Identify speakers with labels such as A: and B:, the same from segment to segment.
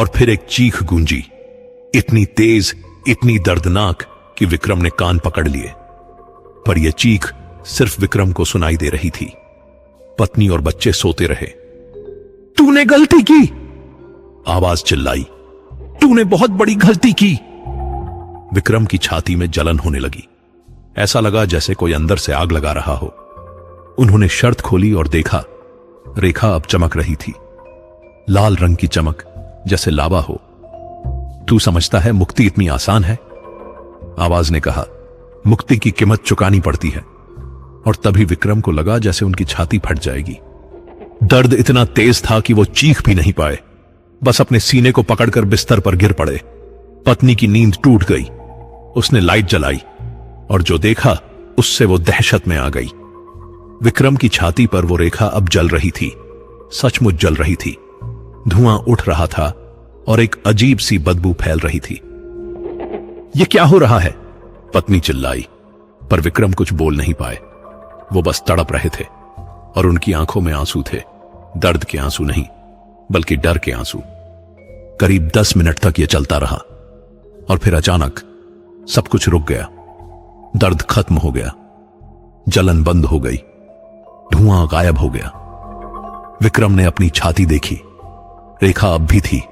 A: और फिर एक चीख गूंजी, इतनी तेज, इतनी दर्दनाक कि विक्रम ने कान पकड़ लिए। पर यह चीख सिर्फ विक्रम को सुनाई दे रही थी। पत्नी और बच्चे सोते रहे। तूने गलती की, आवाज चिल्लाई, तूने बहुत बड़ी गलती की। विक्रम की छाती में जलन होने लगी। ऐसा लगा जैसे कोई अंदर से आग लगा रहा हो। उन्होंने शर्ट खोली और देखा, रेखा अब चमक रही थी, लाल रंग की चमक, जैसे लावा हो। तू समझता है मुक्ति इतनी आसान है? आवाज ने कहा। मुक्ति की कीमत चुकानी पड़ती है। और तभी विक्रम को लगा जैसे उनकी छाती फट जाएगी। दर्द इतना तेज था कि वो चीख भी नहीं पाए, बस अपने सीने को पकड़कर बिस्तर पर गिर पड़े। पत्नी की नींद टूट गई। उसने लाइट जलाई और जो देखा उससे वो दहशत में आ गई। विक्रम की छाती पर वो रेखा अब जल रही थी, सचमुच जल रही थी। धुआं उठ रहा था और एक अजीब सी बदबू फैल रही थी। यह क्या हो रहा है? पत्नी चिल्लाई, पर विक्रम कुछ बोल नहीं पाए। वो बस तड़प रहे थे और उनकी आंखों में आंसू थे, दर्द के आंसू नहीं, बल्कि डर के आंसू। करीब 10 मिनट तक यह चलता रहा और फिर अचानक सब कुछ रुक गया। दर्द खत्म हो गया, जलन बंद हो गई, धुआं गायब हो गया। विक्रम ने अपनी छाती देखी। रेखा अब भी थी,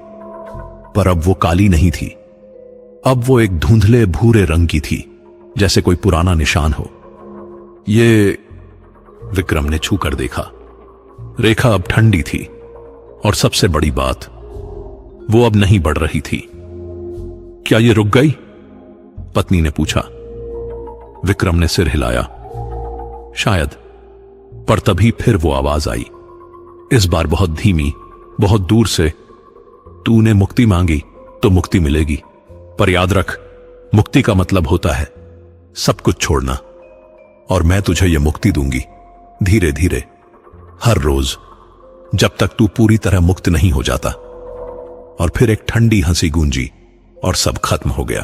A: पर अब वो काली नहीं थी। अब वो एक धुंधले भूरे रंग की थी, जैसे कोई पुराना निशान हो। ये विक्रम ने छू कर देखा। रेखा अब ठंडी थी और सबसे बड़ी बात, वो अब नहीं बढ़ रही थी। क्या ये रुक गई? पत्नी ने पूछा। विक्रम ने सिर हिलाया। शायद। पर तभी फिर वो आवाज आई, इस बार बहुत धीमी, बहुत दूर से। तूने मुक्ति मांगी तो मुक्ति मिलेगी, पर याद रख, मुक्ति का मतलब होता है सब कुछ छोड़ना। और मैं तुझे यह मुक्ति दूंगी, धीरे धीरे, हर रोज, जब तक तू पूरी तरह मुक्त नहीं हो जाता। और फिर एक ठंडी हंसी गूंजी और सब खत्म हो गया।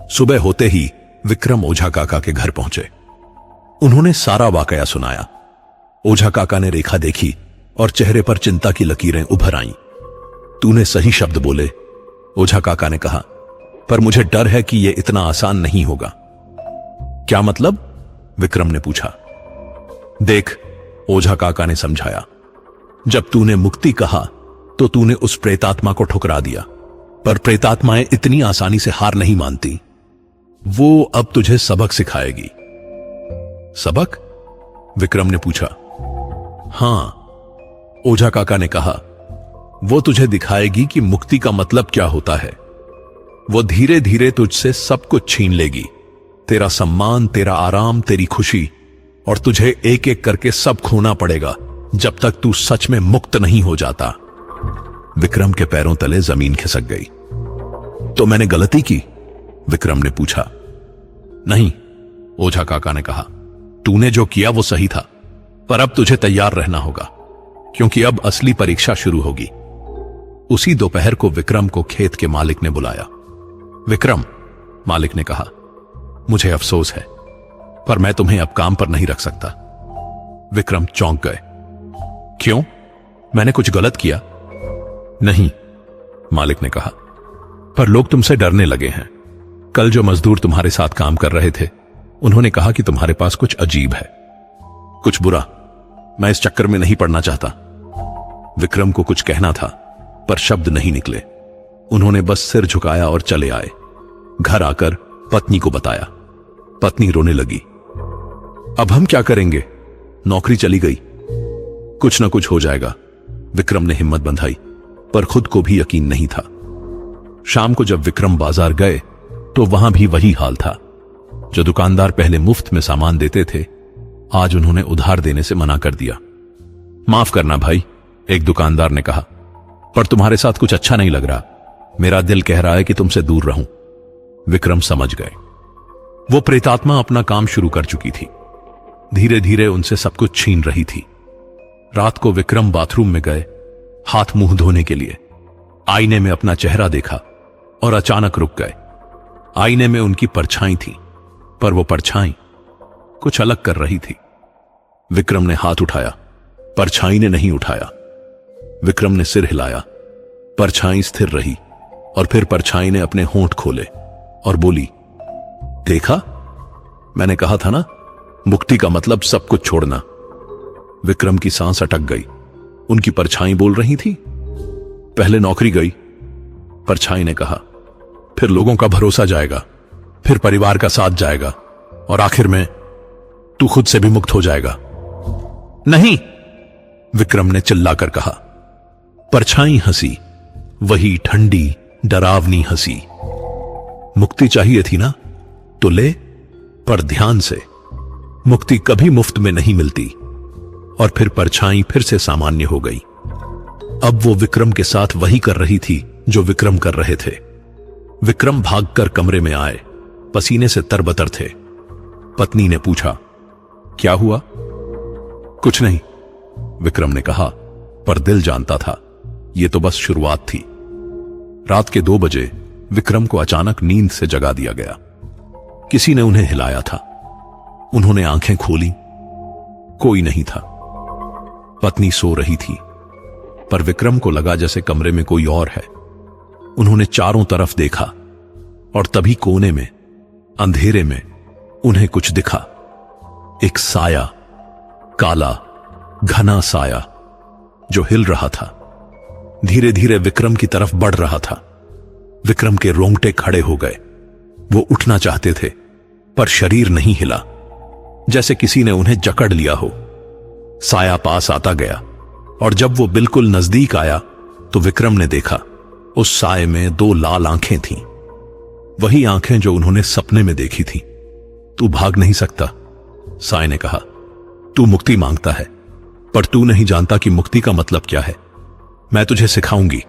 A: सुबह होते ही विक्रम ओझा काका के घर पहुंचे। उन्होंने सारा वाकया सुनाया। ओझा काका ने रेखा देखी और चेहरे पर चिंता की लकीरें उभर आईं। तूने सही शब्द बोले, ओझा काका ने कहा, पर मुझे डर है कि यह इतना आसान नहीं होगा। क्या मतलब? विक्रम ने पूछा। देख, ओझा काका ने समझाया, जब तूने मुक्ति कहा तो तूने उस प्रेतात्मा को ठुकरा दिया, पर प्रेतात्माएं इतनी आसानी से हार नहीं मानती। वो अब तुझे सबक सिखाएगी। सबक? विक्रम ने पूछा। हां, ओझा काका ने कहा, वो तुझे दिखाएगी कि मुक्ति का मतलब क्या होता है। वो धीरे धीरे तुझसे सब कुछ छीन लेगी, तेरा सम्मान, तेरा आराम, तेरी खुशी, और तुझे एक एक करके सब खोना पड़ेगा जब तक तू सच में मुक्त नहीं हो जाता। विक्रम के पैरों तले जमीन खिसक गई। तो मैंने गलती की? विक्रम ने पूछा। नहीं, ओझा काका ने कहा, तूने जो किया वो सही था, पर अब तुझे तैयार रहना होगा, क्योंकि अब असली परीक्षा शुरू होगी। उसी दोपहर को विक्रम को खेत के मालिक ने बुलाया। विक्रम, मालिक ने कहा, मुझे अफसोस है, पर मैं तुम्हें अब काम पर नहीं रख सकता। विक्रम चौंक गए। क्यों? मैंने कुछ गलत किया? नहीं, मालिक ने कहा, पर लोग तुमसे डरने लगे हैं। कल जो मजदूर तुम्हारे साथ काम कर रहे थे, उन्होंने कहा कि तुम्हारे पास कुछ अजीब है, कुछ बुरा। मैं इस चक्कर में नहीं पड़ना चाहता। विक्रम को कुछ कहना था, पर शब्द नहीं निकले। उन्होंने बस सिर झुकाया और चले आए। घर आकर पत्नी को बताया। पत्नी रोने लगी। अब हम क्या करेंगे? नौकरी चली गई। कुछ ना कुछ हो जाएगा। विक्रम ने हिम्मत बंधाई, पर खुद को भी यकीन नहीं था। शाम को जब विक्रम बाजार गए तो वहां भी वही हाल था। जो दुकानदार पहले मुफ्त में सामान देते थे, आज उन्होंने उधार देने से मना कर दिया। माफ करना भाई, एक दुकानदार ने कहा, पर तुम्हारे साथ कुछ अच्छा नहीं लग रहा। मेरा दिल कह रहा है कि तुमसे दूर रहूं। विक्रम समझ गए। वो प्रेतात्मा अपना काम शुरू कर चुकी थी। धीरे धीरे उनसे सब कुछ छीन रही थी। रात को विक्रम बाथरूम में गए, हाथ मुंह धोने के लिए। आईने में अपना चेहरा देखा और अचानक रुक गए। आईने में उनकी परछाई थी, पर वो परछाई कुछ अलग कर रही थी। विक्रम ने हाथ उठाया, परछाई ने नहीं उठाया। विक्रम ने सिर हिलाया, परछाई स्थिर रही और फिर परछाई ने अपने होंठ खोले और बोली, देखा, मैंने कहा था ना, मुक्ति का मतलब सब कुछ छोड़ना। विक्रम की सांस अटक गई। उनकी परछाई बोल रही थी। पहले नौकरी गई, परछाई ने कहा, फिर लोगों का भरोसा जाएगा, फिर परिवार का साथ जाएगा और आखिर में तू खुद से भी मुक्त हो जाएगा। नहीं, विक्रम ने चिल्लाकर कहा। परछाई हंसी, वही ठंडी डरावनी हंसी। मुक्ति चाहिए थी ना, तो ले, पर ध्यान से, मुक्ति कभी मुफ्त में नहीं मिलती। और फिर परछाई फिर से सामान्य हो गई। अब वो विक्रम के साथ वही कर रही थी जो विक्रम कर रहे थे। विक्रम भागकर कमरे में आए, पसीने से तरबतर थे। पत्नी ने पूछा, क्या हुआ? कुछ नहीं, विक्रम ने कहा, पर दिल जानता था यह तो बस शुरुआत थी। रात के 2 बजे विक्रम को अचानक नींद से जगा दिया गया। किसी ने उन्हें हिलाया था। उन्होंने आंखें खोली, कोई नहीं था। पत्नी सो रही थी, पर विक्रम को लगा जैसे कमरे में कोई और है। उन्होंने चारों तरफ देखा और तभी कोने में, अंधेरे में उन्हें कुछ दिखा। एक साया, काला घना साया जो हिल रहा था, धीरे धीरे विक्रम की तरफ बढ़ रहा था। विक्रम के रोंगटे खड़े हो गए। वो उठना चाहते थे, पर शरीर नहीं हिला, जैसे किसी ने उन्हें जकड़ लिया हो। साया पास आता गया और जब वो बिल्कुल नजदीक आया तो विक्रम ने देखा उस साये में 2 लाल आंखें थीं, वही आंखें जो उन्होंने सपने में देखी थी। तू भाग नहीं सकता, साये ने कहा। तू मुक्ति मांगता है, पर तू नहीं जानता कि मुक्ति का मतलब क्या है। मैं तुझे सिखाऊंगी,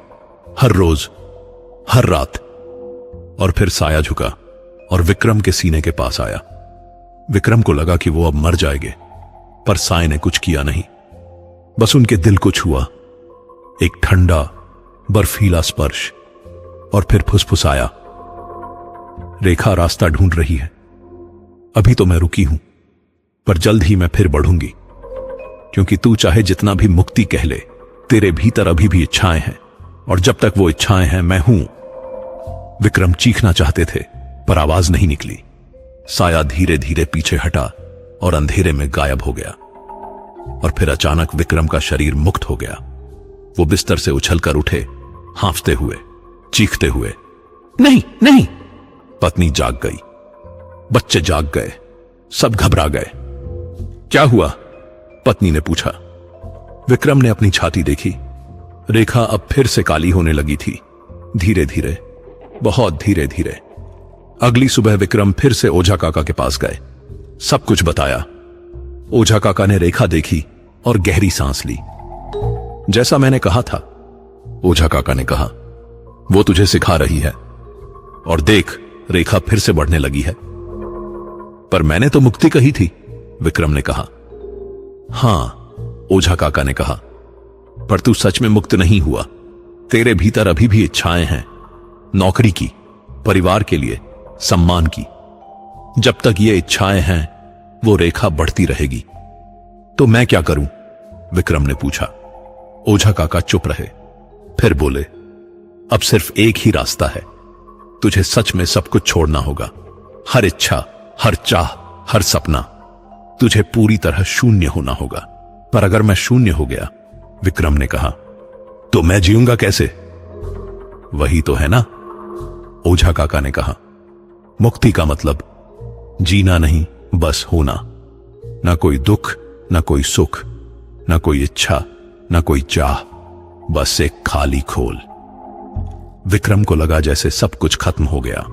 A: हर रोज, हर रात। और फिर साया झुका और विक्रम के सीने के पास आया। विक्रम को लगा कि वो अब मर जाएंगे, पर साये ने कुछ किया नहीं। बस उनके दिल को छुआ, एक ठंडा बर्फीला स्पर्श, और फिर फुसफुसाया, रेखा रास्ता ढूंढ रही है। अभी तो मैं रुकी हूं, पर जल्द ही मैं फिर बढ़ूंगी, क्योंकि तू चाहे जितना भी मुक्ति कह ले, तेरे भीतर अभी भी इच्छाएं हैं, और जब तक वो इच्छाएं हैं मैं हूं। विक्रम चीखना चाहते थे, पर आवाज नहीं निकली। साया धीरे धीरे पीछे हटा और अंधेरे में गायब हो गया। और फिर अचानक विक्रम का शरीर मुक्त हो गया। वो बिस्तर से उछलकर उठे, हांफते हुए, चीखते हुए, नहीं नहीं। पत्नी जाग गई, बच्चे जाग गए, सब घबरा गए। क्या हुआ? पत्नी ने पूछा। विक्रम ने अपनी छाती देखी। रेखा अब फिर से काली होने लगी थी, धीरे धीरे, बहुत धीरे धीरे। अगली सुबह विक्रम फिर से ओझा काका के पास गए, सब कुछ बताया। ओझा काका ने रेखा देखी और गहरी सांस ली। जैसा मैंने कहा था, ओझा काका ने कहा, वो तुझे सिखा रही है, और देख, रेखा फिर से बढ़ने लगी है। पर मैंने तो मुक्ति कही थी, विक्रम ने कहा। हां, ओझा काका ने कहा, पर तू सच में मुक्त नहीं हुआ। तेरे भीतर अभी भी इच्छाएं हैं, नौकरी की, परिवार के लिए, सम्मान की। जब तक ये इच्छाएं हैं, वो रेखा बढ़ती रहेगी। तो मैं क्या करूं? विक्रम ने पूछा। ओझा काका चुप रहे, फिर बोले, अब सिर्फ एक ही रास्ता है। तुझे सच में सब कुछ छोड़ना होगा, हर इच्छा, हर चाह, हर सपना। तुझे पूरी तरह शून्य होना होगा। पर अगर मैं शून्य हो गया, विक्रम ने कहा, तो मैं जीऊंगा कैसे? वही तो है ना, ओझा काका ने कहा। मुक्ति का मतलब जीना नहीं, बस होना। ना कोई दुख, ना कोई सुख, ना कोई इच्छा, ना कोई चाह, बस एक खाली खोल। विक्रम को लगा जैसे सब कुछ खत्म हो गया।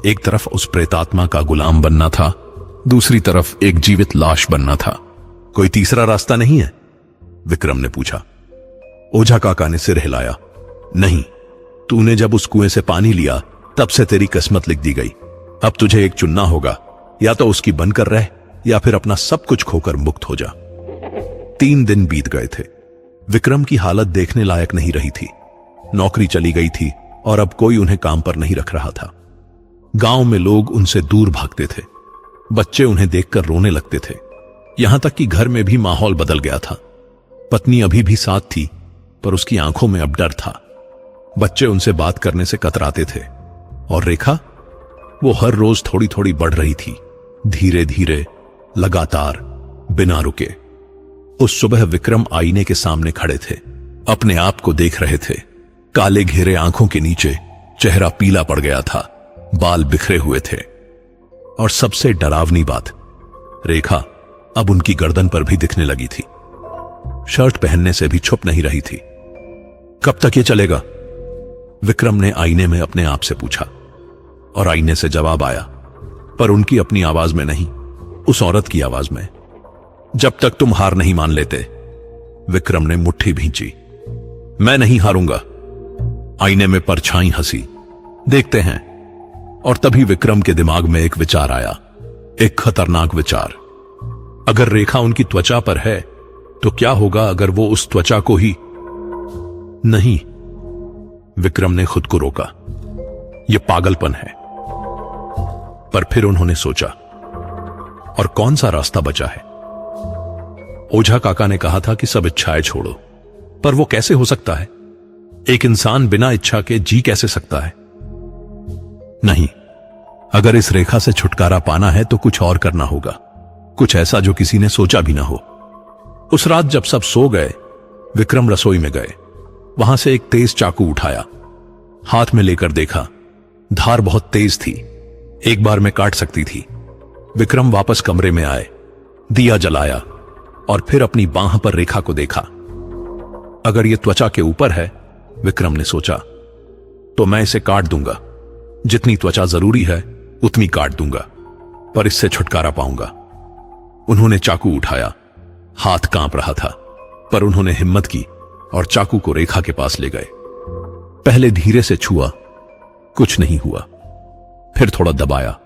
A: एक तरफ उस प्रेतात्मा का गुलाम बनना था, दूसरी तरफ एक जीवित लाश बनना था। कोई तीसरा रास्ता नहीं है? विक्रम ने पूछा। ओझा काका ने सिर हिलाया। नहीं, तूने जब उस कुएं से पानी लिया, तब से तेरी किस्मत लिख दी गई। अब तुझे एक चुनना होगा, या तो उसकी बनकर रह, या फिर अपना सब कुछ खोकर मुक्त हो जा। 3 दिन बीत गए थे। विक्रम की हालत देखने लायक नहीं रही थी। नौकरी चली गई थी और अब कोई उन्हें काम पर नहीं रख रहा था। गांव में लोग उनसे दूर भागते थे। बच्चे उन्हें देखकर रोने लगते थे। यहां तक कि घर में भी माहौल बदल गया था। पत्नी अभी भी साथ थी, पर उसकी आंखों में अब डर था। बच्चे उनसे बात करने से कतराते थे। और रेखा, वो हर रोज थोड़ी थोड़ी बढ़ रही थी, धीरे धीरे, लगातार, बिना रुके। उस सुबह विक्रम आईने के सामने खड़े थे, अपने आप को देख रहे थे। काले घेरे आंखों के नीचे चेहरा पीला पड़ गया था, बाल बिखरे हुए थे। और सबसे डरावनी बात, रेखा अब उनकी गर्दन पर भी दिखने लगी थी। शर्ट पहनने से भी छुप नहीं रही थी। कब तक ये चलेगा? विक्रम ने आईने में अपने आप से पूछा, और आईने से जवाब आया, पर उनकी अपनी आवाज में नहीं, उस औरत की आवाज में। जब तक तुम हार नहीं मान लेते। विक्रम ने मुट्ठी भींची। मैं नहीं हारूंगा। आईने में परछाई हंसी। देखते हैं। और तभी विक्रम के दिमाग में एक विचार आया, एक खतरनाक विचार। अगर रेखा उनकी त्वचा पर है तो क्या होगा अगर वो उस त्वचा को ही? नहीं, विक्रम ने खुद को रोका। यह पागलपन है। पर फिर उन्होंने सोचा, और कौन सा रास्ता बचा है? ओझा काका ने कहा था कि सब इच्छाएं छोड़ो, पर वो कैसे हो सकता है? एक इंसान बिना इच्छा के जी कैसे सकता है? नहीं, अगर इस रेखा से छुटकारा पाना है तो कुछ और करना होगा, कुछ ऐसा जो किसी ने सोचा भी ना हो। उस रात जब सब सो गए, विक्रम रसोई में गए। वहां से एक तेज चाकू उठाया, हाथ में लेकर देखा। धार बहुत तेज थी, एक बार में काट सकती थी। विक्रम वापस कमरे में आए, दिया जलाया और फिर अपनी बांह पर रेखा को देखा। अगर यह त्वचा के ऊपर है, विक्रम ने सोचा, तो मैं इसे काट दूंगा। जितनी त्वचा जरूरी है उतनी काट दूंगा, पर इससे छुटकारा पाऊंगा। उन्होंने चाकू उठाया, हाथ कांप रहा था, पर उन्होंने हिम्मत की और चाकू को रेखा के पास ले गए। पहले धीरे से छुआ, कुछ नहीं हुआ। फिर थोड़ा दबाया,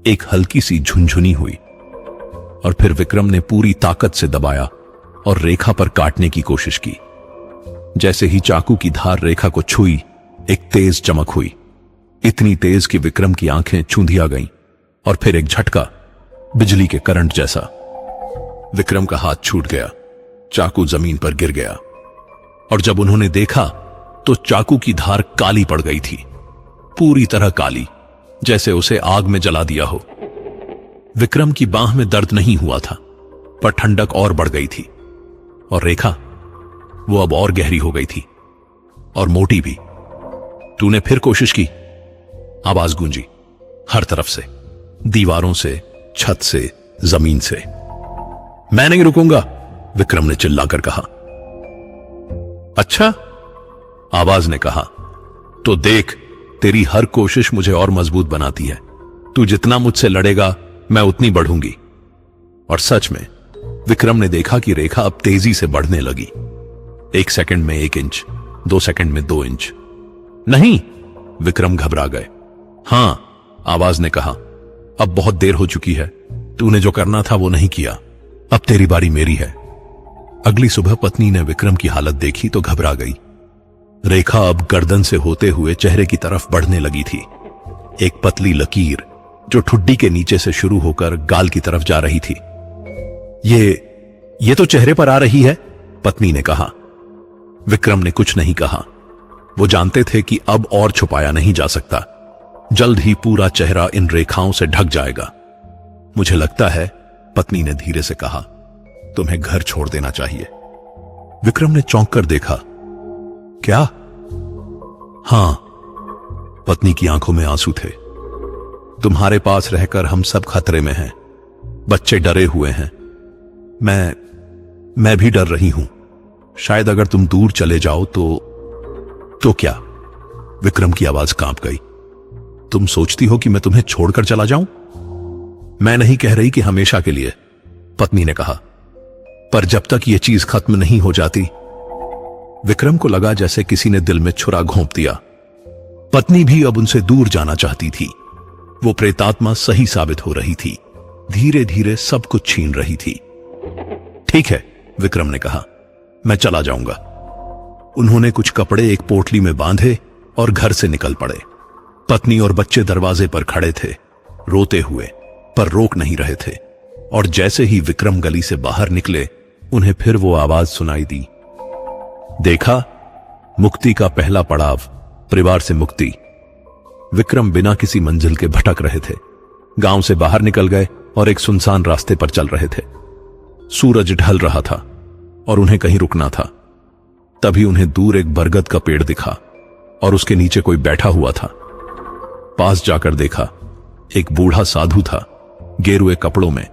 A: एक हल्की सी झुनझुनी हुई। और फिर विक्रम ने पूरी ताकत से दबाया और रेखा पर काटने की कोशिश की। जैसे ही चाकू की धार रेखा को छुई, एक तेज चमक हुई, इतनी तेज कि विक्रम की आंखें चूंधिया गईं। और फिर एक झटका, बिजली के करंट जैसा। विक्रम का हाथ छूट गया, चाकू जमीन पर गिर गया। और जब उन्होंने देखा तो चाकू की धार काली पड़ गई थी, पूरी तरह काली, जैसे उसे आग में जला दिया हो। विक्रम की बांह में दर्द नहीं हुआ था, पर ठंडक और बढ़ गई थी। और रेखा, वो अब और गहरी हो गई थी, और मोटी भी। तूने फिर कोशिश की? आवाज गूंजी हर तरफ से, दीवारों से, छत से, जमीन से। मैं नहीं रुकूंगा, विक्रम ने चिल्लाकर कहा। अच्छा, आवाज ने कहा, तो देख, तेरी हर कोशिश मुझे और मजबूत बनाती है। तू जितना मुझसे लड़ेगा, मैं उतनी बढ़ूंगी। और सच में विक्रम ने देखा कि रेखा अब तेजी से बढ़ने लगी। 1 सेकंड में 1 इंच, 2 सेकंड में 2 इंच। नहीं, विक्रम घबरा गए। हां, आवाज ने कहा, अब बहुत देर हो चुकी है। तूने जो करना था वो नहीं किया। अब तेरी बारी मेरी है। अगली सुबह पत्नी ने विक्रम की हालत देखी तो घबरा गई। रेखा अब गर्दन से होते हुए चेहरे की तरफ बढ़ने लगी थी। एक पतली लकीर जो ठुड्डी के नीचे से शुरू होकर गाल की तरफ जा रही थी। ये तो चेहरे पर आ रही है, पत्नी ने कहा। विक्रम ने कुछ नहीं कहा। वो जानते थे कि अब और छुपाया नहीं जा सकता। जल्द ही पूरा चेहरा इन रेखाओं से ढक जाएगा। मुझे लगता है, पत्नी ने धीरे से कहा, तुम्हें घर छोड़ देना चाहिए। विक्रम ने चौंक कर देखा। क्या? हां, पत्नी की आंखों में आंसू थे। तुम्हारे पास रहकर हम सब खतरे में हैं। बच्चे डरे हुए हैं। मैं भी डर रही हूं। शायद अगर तुम दूर चले जाओ तो क्या? विक्रम की आवाज कांप गई। तुम सोचती हो कि मैं तुम्हें छोड़कर चला जाऊं? मैं नहीं कह रही कि हमेशा के लिए, पत्नी ने कहा, पर जब तक यह चीज खत्म नहीं हो जाती। विक्रम को लगा जैसे किसी ने दिल में छुरा घोंप दिया। पत्नी भी अब उनसे दूर जाना चाहती थी। वो प्रेतात्मा सही साबित हो रही थी, धीरे धीरे सब कुछ छीन रही थी। ठीक है, विक्रम ने कहा, मैं चला जाऊंगा। उन्होंने कुछ कपड़े एक पोटली में बांधे और घर से निकल पड़े। पत्नी और बच्चे दरवाजे पर खड़े थे, रोते हुए, पर रोक नहीं रहे थे। और जैसे ही विक्रम गली से बाहर निकले, उन्हें फिर वो आवाज सुनाई दी। देखा, मुक्ति का पहला पड़ाव, परिवार से मुक्ति। विक्रम बिना किसी मंजिल के भटक रहे थे। गांव से बाहर निकल गए और एक सुनसान रास्ते पर चल रहे थे। सूरज ढल रहा था और उन्हें कहीं रुकना था। तभी उन्हें दूर एक बरगद का पेड़ दिखा और उसके नीचे कोई बैठा हुआ था। पास जाकर देखा, एक बूढ़ा साधु था, गेरुए कपड़ों में,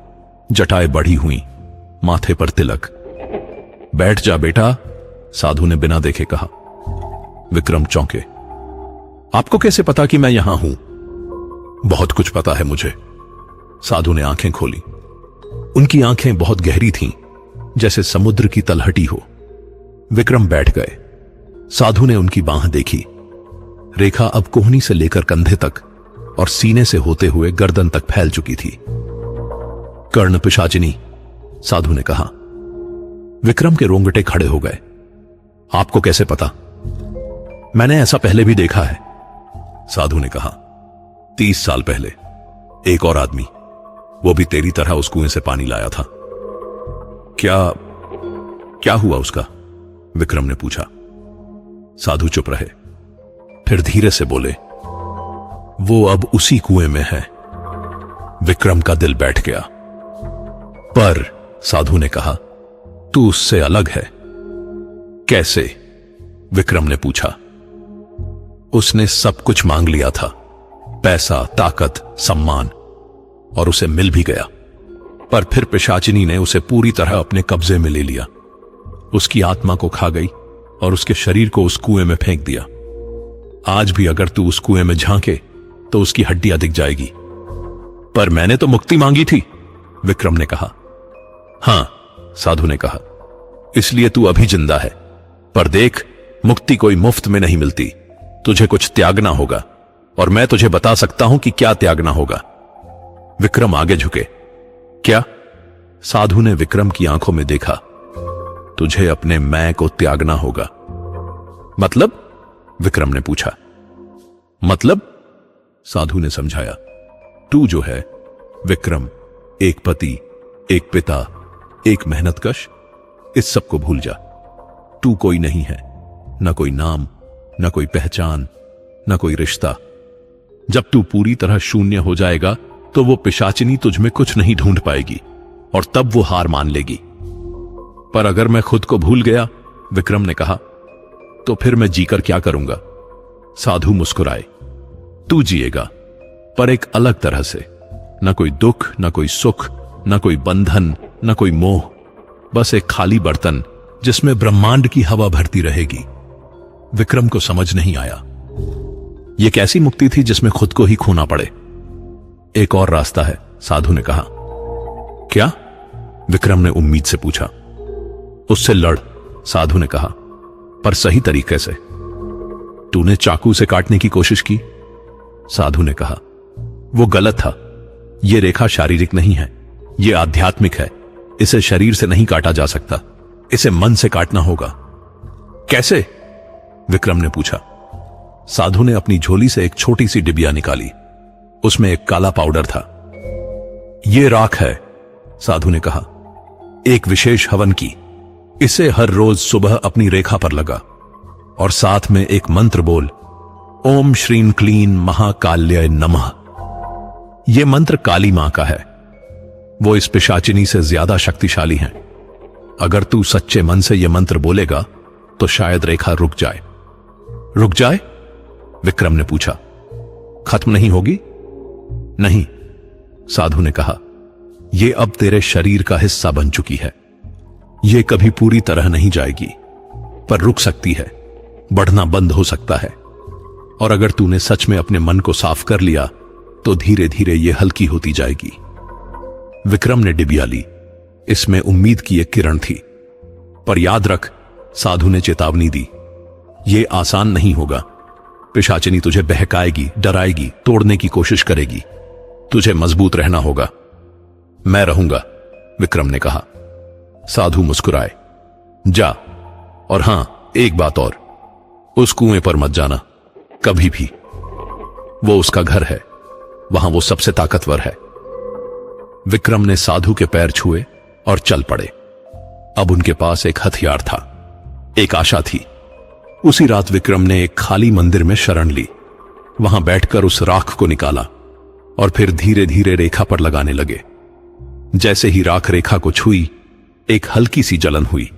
A: जटाएं बढ़ी हुई, माथे पर तिलक। बैठ जा बेटा, साधु ने बिना देखे कहा। विक्रम चौंके। आपको कैसे पता कि मैं यहां हूं? बहुत कुछ पता है मुझे। साधु ने आंखें खोली। उनकी आंखें बहुत गहरी थीं, जैसे समुद्र की तलहटी हो। विक्रम बैठ गए। साधु ने उनकी बांह देखी। रेखा अब कोहनी से लेकर कंधे तक और सीने से होते हुए गर्दन तक फैल चुकी थी। कर्ण पिशाचिनी, साधु ने कहा। विक्रम के रोंगटे खड़े हो गए। आपको कैसे पता? मैंने ऐसा पहले भी देखा है, साधु ने कहा। 30 साल पहले एक और आदमी, वो भी तेरी तरह उस कुएं से पानी लाया था। क्या हुआ उसका? विक्रम ने पूछा। साधु चुप रहे, फिर धीरे से बोले, वो अब उसी कुएं में है। विक्रम का दिल बैठ गया। पर साधु ने कहा, तू उससे अलग है। कैसे? विक्रम ने पूछा। उसने सब कुछ मांग लिया था, पैसा, ताकत, सम्मान, और उसे मिल भी गया। पर फिर पिशाचिनी ने उसे पूरी तरह अपने कब्जे में ले लिया। उसकी आत्मा को खा गई और उसके शरीर को उस कुएं में फेंक दिया। आज भी अगर तू उस कुएं में झांके तो उसकी हड्डियां दिख जाएगी। पर मैंने तो मुक्ति मांगी थी, विक्रम ने कहा। हां, साधु ने कहा, इसलिए तू अभी जिंदा है। पर देख, मुक्ति कोई मुफ्त में नहीं मिलती। तुझे कुछ त्यागना होगा और मैं तुझे बता सकता हूं कि क्या त्यागना होगा। विक्रम आगे झुके। क्या? साधु ने विक्रम की आंखों में देखा। तुझे अपने मैं को त्यागना होगा। मतलब? विक्रम ने पूछा। मतलब? साधु ने समझाया। तू जो है विक्रम, एक पति, एक पिता, एक मेहनतकश, इस सब को भूल जा। तू कोई नहीं है, न कोई नाम, न कोई पहचान, न कोई रिश्ता। जब तू पूरी तरह शून्य हो जाएगा तो वो पिशाचिनी तुझ में कुछ नहीं ढूंढ पाएगी और तब वो हार मान लेगी। पर अगर मैं खुद को भूल गया, विक्रम ने कहा, तो फिर मैं जीकर क्या करूंगा? साधु मुस्कुराए। तू जिएगा, पर एक अलग तरह से। न कोई दुख, न कोई सुख, न कोई बंधन, न कोई मोह, बस एक खाली बर्तन जिसमें ब्रह्मांड की हवा भरती रहेगी। विक्रम को समझ नहीं आया। यह कैसी मुक्ति थी जिसमें खुद को ही खोना पड़े? एक और रास्ता है, साधु ने कहा। क्या? विक्रम ने उम्मीद से पूछा। उससे लड़, साधु ने कहा, पर सही तरीके से। तूने चाकू से काटने की कोशिश की, साधु ने कहा। वो गलत था। यह रेखा शारीरिक नहीं है, यह आध्यात्मिक है। इसे शरीर से नहीं काटा जा सकता, इसे मन से काटना होगा। कैसे? विक्रम ने पूछा। साधु ने अपनी झोली से एक छोटी सी डिबिया निकाली। उसमें एक काला पाउडर था। यह राख है, साधु ने कहा, एक विशेष हवन की। इसे हर रोज सुबह अपनी रेखा पर लगा और साथ में एक मंत्र बोल, ओम श्रीं क्लीं महाकाल्याय नमः। यह मंत्र काली मां का है। वो इस पिशाचिनी से ज्यादा शक्तिशाली हैं। अगर तू सच्चे मन से यह मंत्र बोलेगा तो शायद रेखा रुक जाए। रुक जाए? विक्रम ने पूछा। खत्म नहीं होगी? नहीं, साधु ने कहा। यह अब तेरे शरीर का हिस्सा बन चुकी है। यह कभी पूरी तरह नहीं जाएगी, पर रुक सकती है, बढ़ना बंद हो सकता है। और अगर तूने सच में अपने मन को साफ कर लिया तो धीरे धीरे यह हल्की होती जाएगी। विक्रम ने डिबिया ली। इसमें उम्मीद की एक किरण थी। पर याद रख, साधु ने चेतावनी दी, यह आसान नहीं होगा। पिशाचिनी तुझे बहकाएगी, डराएगी, तोड़ने की कोशिश करेगी। तुझे मजबूत रहना होगा। मैं रहूंगा, विक्रम ने कहा। साधु मुस्कुराए। जा, और हां, एक बात और, उस कुएं पर मत जाना कभी भी। वो उसका घर है, वहां वो सबसे ताकतवर है। विक्रम ने साधु के पैर छुए और चल पड़े। अब उनके पास एक हथियार था, एक आशा थी। उसी रात विक्रम ने एक खाली मंदिर में शरण ली। वहां बैठकर उस राख को निकाला और फिर धीरे धीरे रेखा पर लगाने लगे। जैसे ही राख रेखा को छुई, एक हल्की सी जलन हुई,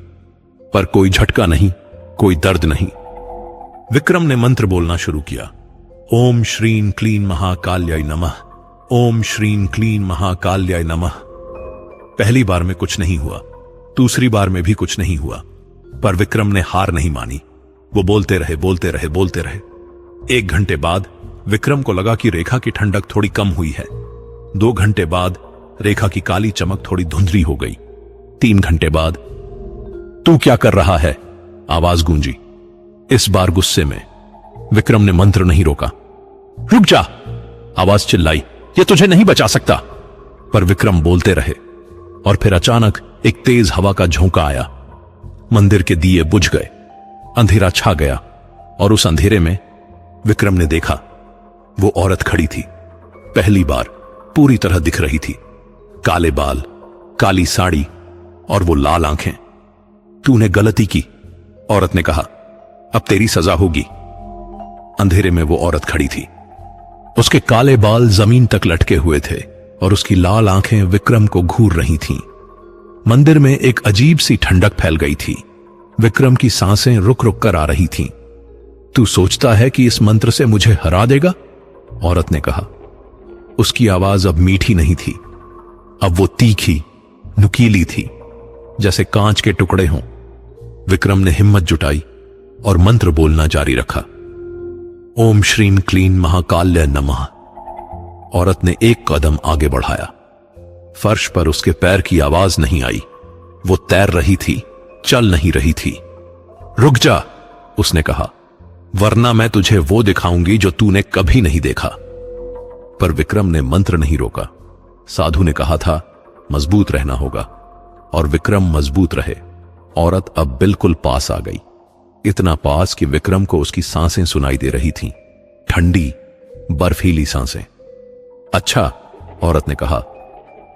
A: पर कोई झटका नहीं, कोई दर्द नहीं। विक्रम ने मंत्र बोलना शुरू किया, ओम श्रीं क्लीं महाकाल्याय नमः, ओम श्रीं क्लीं महाकाल्याय नमः। पहली बार में कुछ नहीं हुआ, दूसरी बार में भी कुछ नहीं हुआ, पर विक्रम ने हार नहीं मानी। वो बोलते रहे, बोलते रहे, बोलते रहे। 1 घंटे बाद विक्रम को लगा कि रेखा की ठंडक थोड़ी कम हुई है। 2 घंटे बाद रेखा की काली चमक थोड़ी धुंधली हो गई। 3 घंटे बाद, तू क्या कर रहा है? आवाज गूंजी। इस बार गुस्से में। विक्रम ने मंत्र नहीं रोका। रुक जा, आवाज चिल्लाई, ये तुझे नहीं बचा सकता। पर विक्रम बोलते रहे और फिर अचानक एक तेज हवा का झोंका आया। मंदिर के दिए बुझ गए, अंधेरा छा गया और उस अंधेरे में विक्रम ने देखा वो औरत खड़ी थी। पहली बार पूरी तरह दिख रही थी। काले बाल, काली साड़ी और वो लाल आंखें। तूने गलती की, औरत ने कहा, अब तेरी सजा होगी। अंधेरे में वो औरत खड़ी थी। उसके काले बाल जमीन तक लटके हुए थे और उसकी लाल आंखें विक्रम को घूर रही थीं। मंदिर में एक अजीब सी ठंडक फैल गई थी। विक्रम की सांसें रुक रुक कर आ रही थीं। तू सोचता है कि इस मंत्र से मुझे हरा देगा? औरत ने कहा। उसकी आवाज अब मीठी नहीं थी, अब वो तीखी, नुकीली थी, जैसे कांच के टुकड़े हों। विक्रम ने हिम्मत जुटाई और मंत्र बोलना जारी रखा, ओम श्रीं क्लीं महाकाल्याय नमः। औरत ने एक कदम आगे बढ़ाया। फर्श पर उसके पैर की आवाज नहीं आई। वो तैर रही थी, चल नहीं रही थी। रुक जा, उसने कहा, वरना मैं तुझे वो दिखाऊंगी जो तूने कभी नहीं देखा। पर विक्रम ने मंत्र नहीं रोका। साधु ने कहा था मजबूत रहना होगा, और विक्रम मजबूत रहे। औरत अब बिल्कुल पास आ गई, इतना पास कि विक्रम को उसकी सांसें सुनाई दे रही थीं, ठंडी बर्फीली सांसें। अच्छा, औरत ने कहा,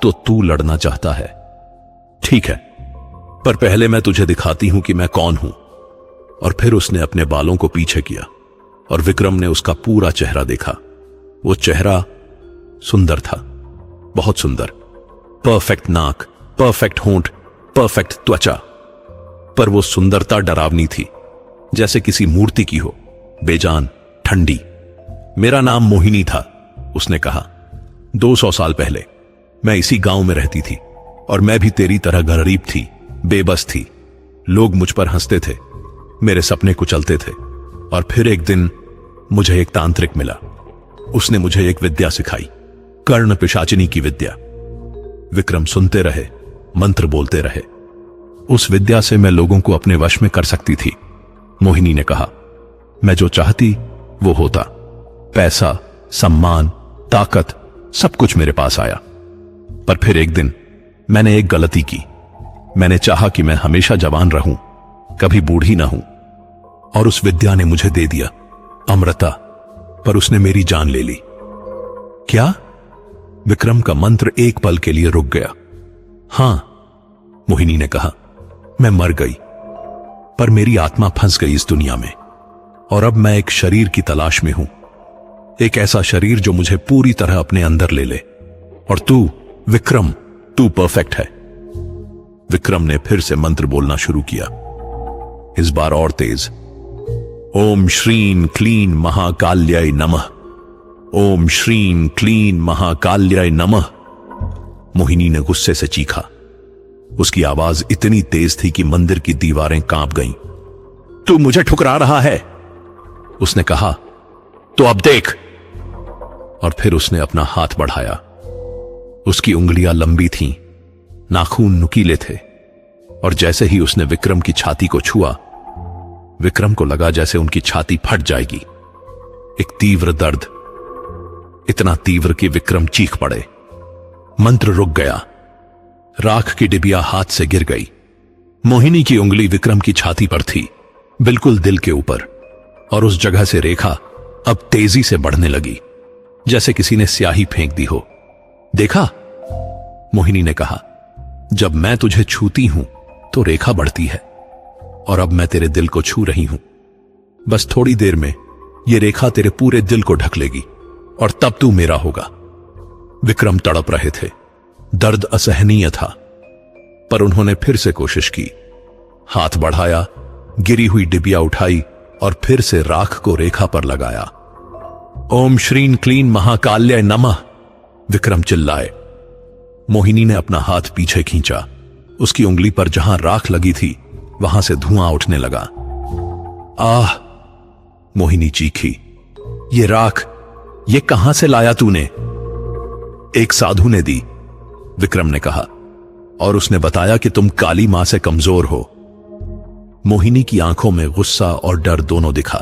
A: तो तू लड़ना चाहता है? ठीक है, पर पहले मैं तुझे दिखाती हूं कि मैं कौन हूं। और फिर उसने अपने बालों को पीछे किया और विक्रम ने उसका पूरा चेहरा देखा। वो चेहरा सुंदर था, बहुत सुंदर। परफेक्ट नाक, परफेक्ट होंठ, परफेक्ट त्वचा। पर वो सुंदरता डरावनी थी, जैसे किसी मूर्ति की हो, बेजान, ठंडी। मेरा नाम मोहिनी था, उसने कहा। 200 साल पहले मैं इसी गांव में रहती थी और मैं भी तेरी तरह गरीब थी, बेबस थी। लोग मुझ पर हंसते थे, मेरे सपने कुचलते थे। और फिर एक दिन मुझे एक तांत्रिक मिला। उसने मुझे एक विद्या सिखाई, कर्ण पिशाचिनी की विद्या। विक्रम सुनते रहे, मंत्र बोलते रहे। उस विद्या से मैं लोगों को अपने वश में कर सकती थी। मोहिनी ने कहा, मैं जो चाहती वो होता। पैसा, सम्मान, ताकत, सब कुछ मेरे पास आया। पर फिर एक दिन मैंने एक गलती की। मैंने चाहा कि मैं हमेशा जवान रहूं, कभी बूढ़ी ना हूं। और उस विद्या ने मुझे दे दिया अमृता, पर उसने मेरी जान ले ली। क्या? विक्रम का मंत्र एक पल के लिए रुक गया। हां, मोहिनी ने कहा, मैं मर गई, पर मेरी आत्मा फंस गई इस दुनिया में। और अब मैं एक शरीर की तलाश में हूं, एक ऐसा शरीर जो मुझे पूरी तरह अपने अंदर ले ले। और तू विक्रम, तू परफेक्ट है। विक्रम ने फिर से मंत्र बोलना शुरू किया, इस बार और तेज। ओम श्रीं क्लीं महाकाल्याय नमः, ओम श्रीं क्लीं महाकाल्याय नमः। मोहिनी ने गुस्से से चीखा। उसकी आवाज इतनी तेज थी कि मंदिर की दीवारें कांप गईं। तू मुझे ठुकरा रहा है, उसने कहा, तो अब देख। और फिर उसने अपना हाथ बढ़ाया। उसकी उंगलियां लंबी थीं, नाखून नुकीले थे, और जैसे ही उसने विक्रम की छाती को छुआ, विक्रम को लगा जैसे उनकी छाती फट जाएगी। एक तीव्र दर्द, इतना तीव्र कि विक्रम चीख पड़े। मंत्र रुक गया। राख की डिबिया हाथ से गिर गई। मोहिनी की उंगली विक्रम की छाती पर थी, बिल्कुल दिल के ऊपर, और उस जगह से रेखा अब तेजी से बढ़ने लगी, जैसे किसी ने स्याही फेंक दी हो। देखा? मोहिनी ने कहा, जब मैं तुझे छूती हूं तो रेखा बढ़ती है, और अब मैं तेरे दिल को छू रही हूं। बस थोड़ी देर में ये रेखा तेरे पूरे दिल को ढक लेगी और तब तू मेरा होगा। विक्रम तड़प रहे थे, दर्द असहनीय था, पर उन्होंने फिर से कोशिश की। हाथ बढ़ाया, गिरी हुई डिबिया उठाई और फिर से राख को रेखा पर लगाया। ओम श्रीं क्लीं महाकाल्य नमः, विक्रम चिल्लाए। मोहिनी ने अपना हाथ पीछे खींचा। उसकी उंगली पर जहां राख लगी थी वहां से धुआं उठने लगा। आह, मोहिनी चीखी, ये राख, ये कहां से लाया तूने? एक साधु ने दी, विक्रम ने कहा, और उसने बताया कि तुम काली मां से कमजोर हो। मोहिनी की आंखों में गुस्सा और डर दोनों दिखा।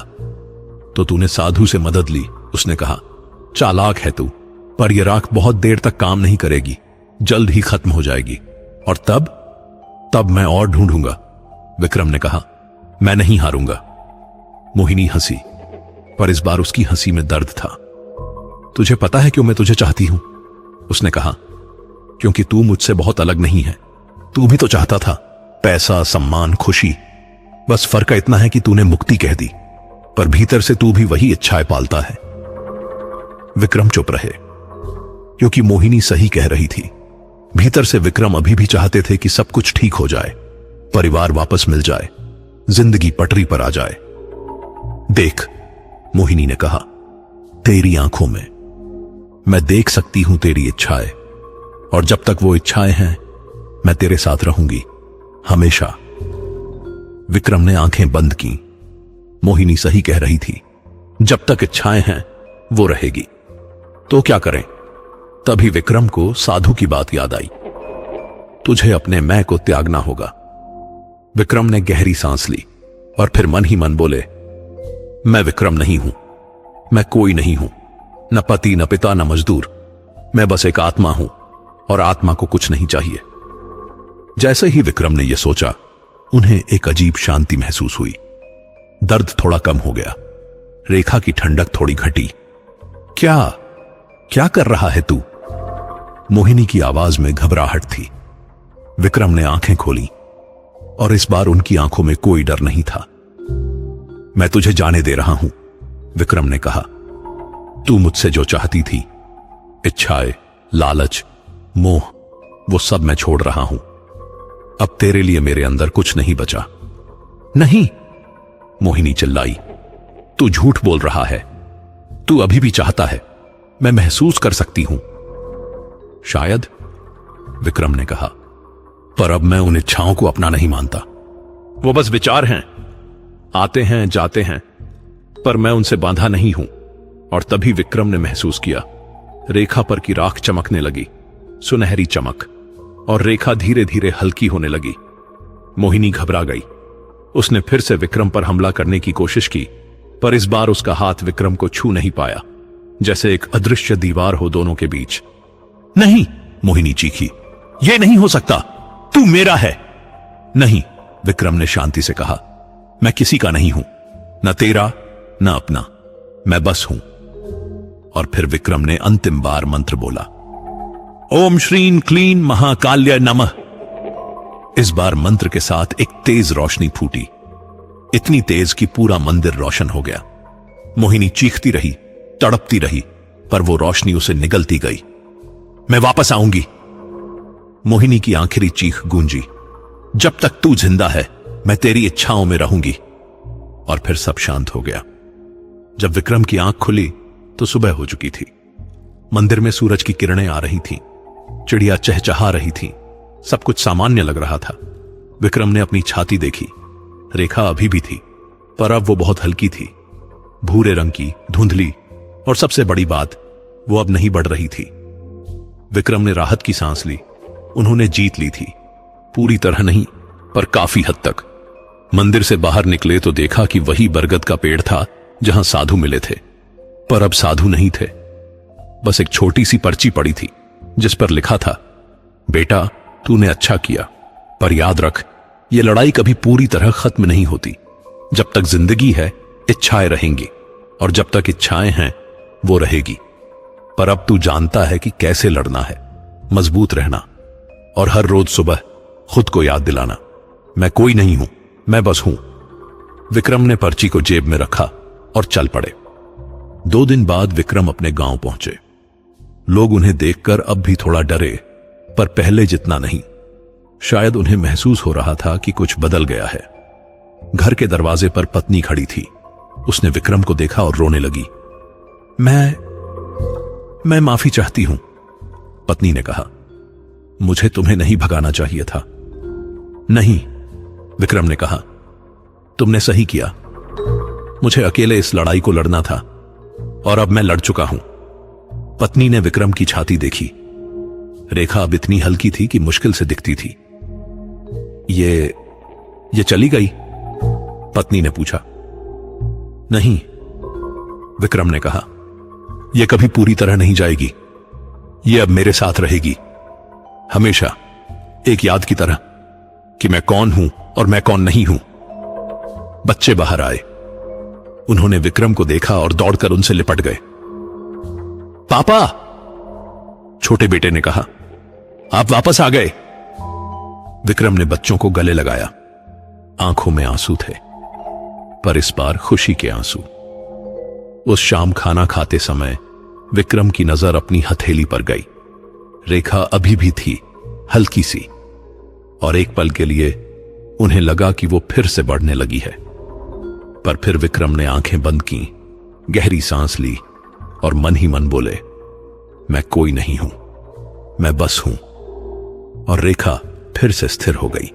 A: तो तूने साधु से मदद ली, उसने कहा। चालाक है तू, पर यह राख बहुत देर तक काम नहीं करेगी, जल्द ही खत्म हो जाएगी। और तब मैं और ढूंढूंगा, विक्रम ने कहा। मैं नहीं हारूंगा। मोहिनी हंसी, पर इस बार उसकी हंसी में दर्द था। तुझे पता है क्यों मैं तुझे चाहती हूं? उसने कहा। क्योंकि तू मुझसे बहुत अलग नहीं है। तू भी तो चाहता था, पैसा, सम्मान, खुशी। बस फर्क इतना है कि तूने मुक्ति कह दी, पर भीतर से तू भी वही इच्छाएं पालता है। विक्रम चुप रहे, क्योंकि मोहिनी सही कह रही थी। भीतर से विक्रम अभी भी चाहते थे कि सब कुछ ठीक हो जाए, परिवार वापस मिल जाए, जिंदगी पटरी पर आ जाए। देख, मोहिनी ने कहा, तेरी आंखों में मैं देख सकती हूं तेरी इच्छाएं, और जब तक वो इच्छाएं हैं मैं तेरे साथ रहूंगी, हमेशा। विक्रम ने आंखें बंद की। मोहिनी सही कह रही थी, जब तक इच्छाएं हैं वो रहेगी। तो क्या करें? तभी विक्रम को साधु की बात याद आई। तुझे अपने मैं को त्यागना होगा। विक्रम ने गहरी सांस ली और फिर मन ही मन बोले, मैं विक्रम नहीं हूं, मैं कोई नहीं हूं, न पति, न पिता, न मजदूर। मैं बस एक आत्मा हूं, और आत्मा को कुछ नहीं चाहिए। जैसे ही विक्रम ने यह सोचा, उन्हें एक अजीब शांति महसूस हुई। दर्द थोड़ा कम हो गया, रेखा की ठंडक थोड़ी घटी। क्या कर रहा है तू? मोहिनी की आवाज में घबराहट थी। विक्रम ने आंखें खोली, और इस बार उनकी आंखों में कोई डर नहीं था। मैं तुझे जाने दे रहा हूं, विक्रम ने कहा। तू मुझसे जो चाहती थी, इच्छाएं, लालच, मोह, वो सब मैं छोड़ रहा हूं। अब तेरे लिए मेरे अंदर कुछ नहीं बचा। नहीं, मोहिनी चिल्लाई, तू झूठ बोल रहा है। तू अभी भी चाहता है, मैं महसूस कर सकती हूं। शायद, विक्रम ने कहा, पर अब मैं उन इच्छाओं को अपना नहीं मानता। वो बस विचार हैं, आते हैं, जाते हैं, पर मैं उनसे बांधा नहीं हूं। और तभी विक्रम ने महसूस किया, रेखा पर की राख चमकने लगी, सुनहरी चमक, और रेखा धीरे धीरे हल्की होने लगी। मोहिनी घबरा गई। उसने फिर से विक्रम पर हमला करने की कोशिश की, पर इस बार उसका हाथ विक्रम को छू नहीं पाया, जैसे एक अदृश्य दीवार हो दोनों के बीच। नहीं, मोहिनी चीखी, यह नहीं हो सकता, तू मेरा है। नहीं, विक्रम ने शांति से कहा, मैं किसी का नहीं हूं, न तेरा न अपना, मैं बस हूं। और फिर विक्रम ने अंतिम बार मंत्र बोला, ओम श्रीं क्लीं महाकाल्य नमः। इस बार मंत्र के साथ एक तेज रोशनी फूटी, इतनी तेज कि पूरा मंदिर रोशन हो गया। मोहिनी चीखती रही, तड़पती रही, पर वो रोशनी उसे निगलती गई। मैं वापस आऊंगी। मोहिनी की आखिरी चीख गूंजी, जब तक तू जिंदा है मैं तेरी इच्छाओं में रहूंगी। और फिर सब शांत हो गया। जब विक्रम की आंख खुली तो सुबह हो चुकी थी। मंदिर में सूरज की किरणें आ रही थीं, चिड़िया चहचहा रही थी, सब कुछ सामान्य लग रहा था। विक्रम ने अपनी छाती देखी, रेखा अभी भी थी, पर अब वो बहुत हल्की थी, भूरे रंग की, धुंधली, और सबसे बड़ी बात, वो अब नहीं बढ़ रही थी। विक्रम ने राहत की सांस ली। उन्होंने जीत ली थी, पूरी तरह नहीं, पर काफी हद तक। मंदिर से बाहर निकले तो देखा कि वही बरगद का पेड़ था जहां साधु मिले थे, पर अब साधु नहीं थे। बस एक छोटी सी पर्ची पड़ी थी जिस पर लिखा था, बेटा तूने अच्छा किया, पर याद रख ये लड़ाई कभी पूरी तरह खत्म नहीं होती। जब तक जिंदगी है इच्छाएं रहेंगी, और जब तक इच्छाएं हैं वो रहेगी। पर अब तू जानता है कि कैसे लड़ना है, मजबूत रहना, और हर रोज सुबह खुद को याद दिलाना, मैं कोई नहीं हूं, मैं बस हूं। विक्रम ने पर्ची को जेब में रखा और चल पड़े। 2 दिन बाद विक्रम अपने गांव पहुंचे। लोग उन्हें देखकर अब भी थोड़ा डरे, पर पहले जितना नहीं। शायद उन्हें महसूस हो रहा था कि कुछ बदल गया है। घर के दरवाजे पर पत्नी खड़ी थी। उसने विक्रम को देखा और रोने लगी। मैं माफी चाहती हूं, पत्नी ने कहा। मुझे तुम्हें नहीं भगाना चाहिए था। नहीं, विक्रम ने कहा, तुमने सही किया। मुझे अकेले इस लड़ाई को लड़ना था और अब मैं लड़ चुका हूं। पत्नी ने विक्रम की छाती देखी। रेखा अब इतनी हल्की थी कि मुश्किल से दिखती थी। ये चली गई? पत्नी ने पूछा। नहीं, विक्रम ने कहा, यह कभी पूरी तरह नहीं जाएगी। यह अब मेरे साथ रहेगी, हमेशा, एक याद की तरह कि मैं कौन हूं और मैं कौन नहीं हूं। बच्चे बाहर आए। उन्होंने विक्रम को देखा और दौड़कर उनसे लिपट गए। पापा, छोटे बेटे ने कहा, आप वापस आ गए। विक्रम ने बच्चों को गले लगाया। आंखों में आंसू थे, पर इस बार खुशी के आंसू। उस शाम खाना खाते समय विक्रम की नजर अपनी हथेली पर गई। रेखा अभी भी थी, हल्की सी, और एक पल के लिए उन्हें लगा कि वो फिर से बढ़ने लगी है। पर फिर विक्रम ने आंखें बंद की, गहरी सांस ली और मन ही मन बोले, मैं कोई नहीं हूं, मैं बस हूं। और रेखा फिर से स्थिर हो गई।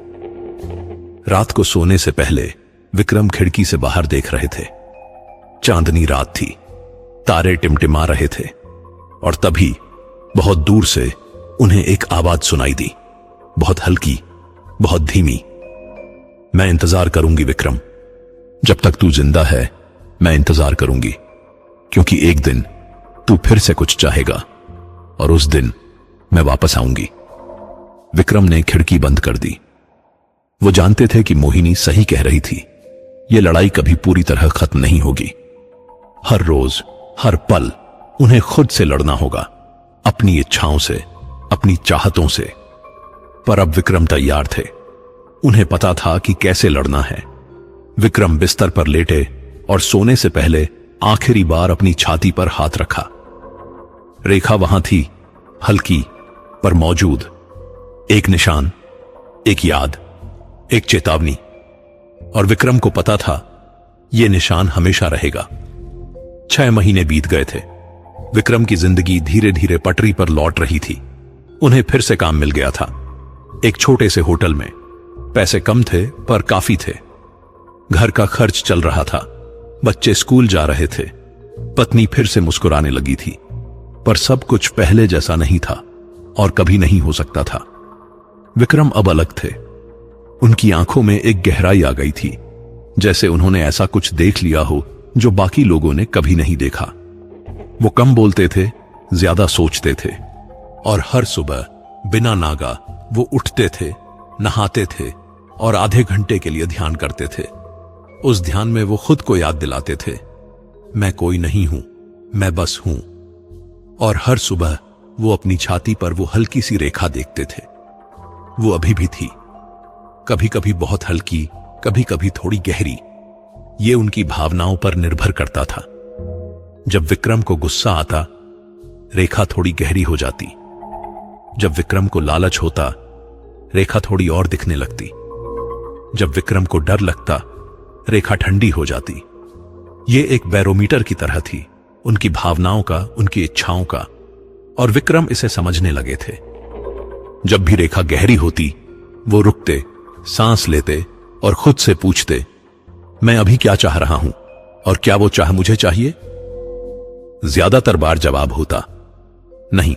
A: रात को सोने से पहले विक्रम खिड़की से बाहर देख रहे थे। चांदनी रात थी, तारे टिमटिमा रहे थे, और तभी बहुत दूर से उन्हें एक आवाज सुनाई दी, बहुत हल्की, बहुत धीमी। मैं इंतजार करूंगी विक्रम, जब तक तू जिंदा है मैं इंतजार करूंगी, क्योंकि एक दिन तू फिर से कुछ चाहेगा और उस दिन मैं वापस आऊंगी। विक्रम ने खिड़की बंद कर दी। वो जानते थे कि मोहिनी सही कह रही थी। यह लड़ाई कभी पूरी तरह खत्म नहीं होगी। हर रोज, हर पल उन्हें खुद से लड़ना होगा, अपनी इच्छाओं से, अपनी चाहतों से। पर अब विक्रम तैयार थे। उन्हें पता था कि कैसे लड़ना है। विक्रम बिस्तर पर लेटे और सोने से पहले आखिरी बार अपनी छाती पर हाथ रखा। रेखा वहां थी, हल्की पर मौजूद। एक निशान, एक याद, एक चेतावनी। और विक्रम को पता था यह निशान हमेशा रहेगा। 6 महीने बीत गए थे। विक्रम की जिंदगी धीरे धीरे पटरी पर लौट रही थी। उन्हें फिर से काम मिल गया था, एक छोटे से होटल में। पैसे कम थे पर काफी थे। घर का खर्च चल रहा था, बच्चे स्कूल जा रहे थे। पत्नी फिर से मुस्कुराने लगी थी। पर सब कुछ पहले जैसा नहीं था और कभी नहीं हो सकता था। विक्रम अब अलग थे। उनकी आंखों में एक गहराई आ गई थी, जैसे उन्होंने ऐसा कुछ देख लिया हो जो बाकी लोगों ने कभी नहीं देखा। वो कम बोलते थे, ज्यादा सोचते थे, और हर सुबह बिना नागा वो उठते थे, नहाते थे और आधे घंटे के लिए ध्यान करते थे। उस ध्यान में वो खुद को याद दिलाते थे, मैं कोई नहीं हूं, मैं बस हूं। और हर सुबह वो अपनी छाती पर वो हल्की सी रेखा देखते थे। वो अभी भी थी, कभी कभी बहुत हल्की, कभी कभी थोड़ी गहरी। ये उनकी भावनाओं पर निर्भर करता था। जब विक्रम को गुस्सा आता, रेखा थोड़ी गहरी हो जाती। जब विक्रम को लालच होता, रेखा थोड़ी और दिखने लगती। जब विक्रम को डर लगता, रेखा ठंडी हो जाती। ये एक बैरोमीटर की तरह थी, उनकी भावनाओं का, उनकी इच्छाओं का। और विक्रम इसे समझने लगे थे। जब भी रेखा गहरी होती, वो रुकते, सांस लेते और खुद से पूछते, मैं अभी क्या चाह रहा हूं और क्या वो चाह मुझे चाहिए? ज्यादातर बार जवाब होता, नहीं।